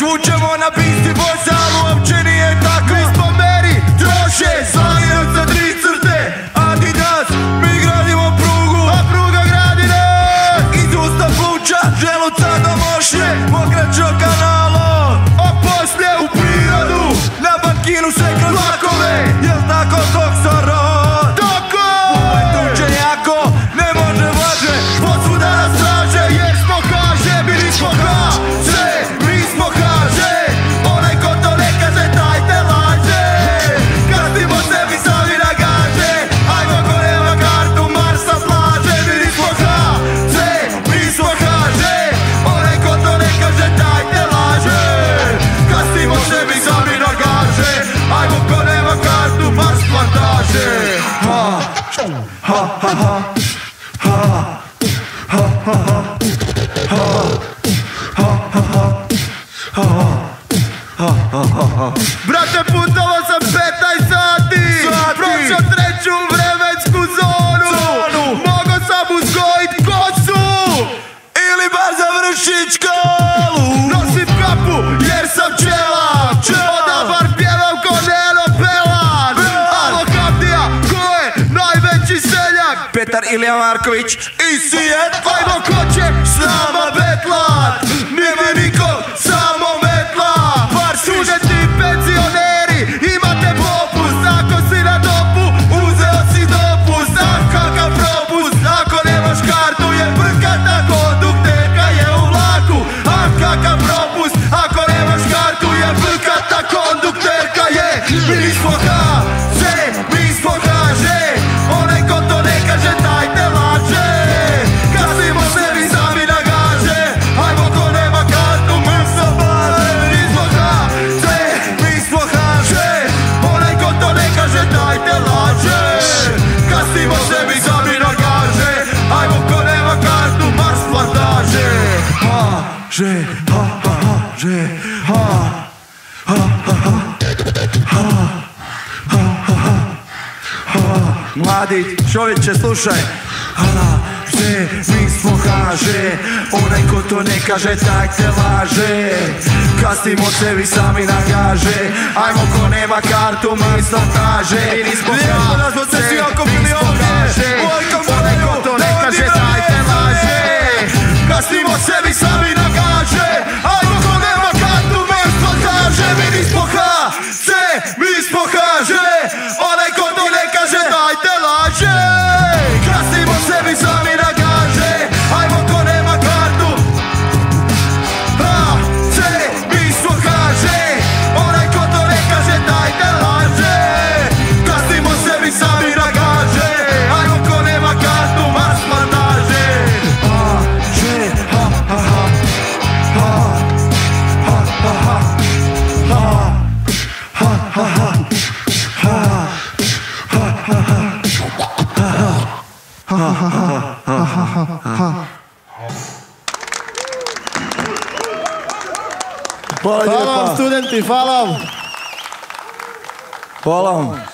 Vučemo na pisti bosa, ali uopće nije tako. Mi smo meri, troše, slali nam sa 3 crte. Adidas, mi gradimo prugu, a pruga gradi nas. Iz usta pluća, želuca do mošnje, pokraćo kanalo, a poslije u prirodu. Na bankinu se kroz vlakove, jel tako doktoro? Tako! Ovaj tuče jako, ne može vlaže, posvuda nas traže, jer smo kaže, bili smo kaže, mi smo kaže. Onaj ko to ne kaže, taj te laže. Kastimo sebi sami na gaže, ajmo ko nema kartu, Marsa plaže. Bili smo kaže, mi smo kaže. Onaj ko to ne kaže, taj te laže. Kastimo sebi sami na gaže, ajmo ko nema kartu, Mars plantaže. Brate, putovao sam 15 sati, prošao 3. vremensku zonu. Mogo sam uzgojit kosu ili bar završit školu. Nosim kapu jer sam pčela, onda bar pjevam ko Neno Pelan. Alo Kaptija, ko je najveći seljak? Petar Ilija Marković i Sijet. Ajmo ko će s nama betlat, nema nikog, samo metla. Bar studenti, penzioneri, imate popust. Ako si na dopu, uzeo si dopust. Ah, kakav propust, ako nemaš kartu je brkata, kondukterka je u vlaku. Ah, kakav propust, ako nemaš kartu je brkata, kondukterka je. Mi smo HZ, mi smo HŽ, onaj ko to ne kaže, taj te laže. Kasimo sebi sami na gaže, ajmo ko nema kartu, Marsa plaže. Mi smo HZ, mi smo HŽ, onaj ko to ne kaže, taj te laže. Kasimo sebi sami na gaže, ajmo ko nema kartu, Mars plantaže. HŽ, HŽ, mladi čovječe, slušaj. HŽ, mi smo HŽ, onaj ko to ne kaže, taj te laže. Kastimo sebi sami na gaže, ajmo ko nema kartu, Mars plantaže. Mi smo HŽ, mi smo HŽ, onaj ko to ne kaže, taj te laže. Kastimo sebi sami na gaže, ajmo ko nema kartu, Mars plantaže. Mi smo HŽ, mi smo HŽ, onaj ko to ne kaže, taj te laže. Kastimo sebi sami na gaže, ajmo ko nema kartu. HŽ, mi smo HŽ, onaj ko to ne kaže, taj te laže. Kastimo sebi sami na gaže, ajmo ko nema kartu, Mars plantaže. Hvala vam studenti, hvala vam. Hvala vam.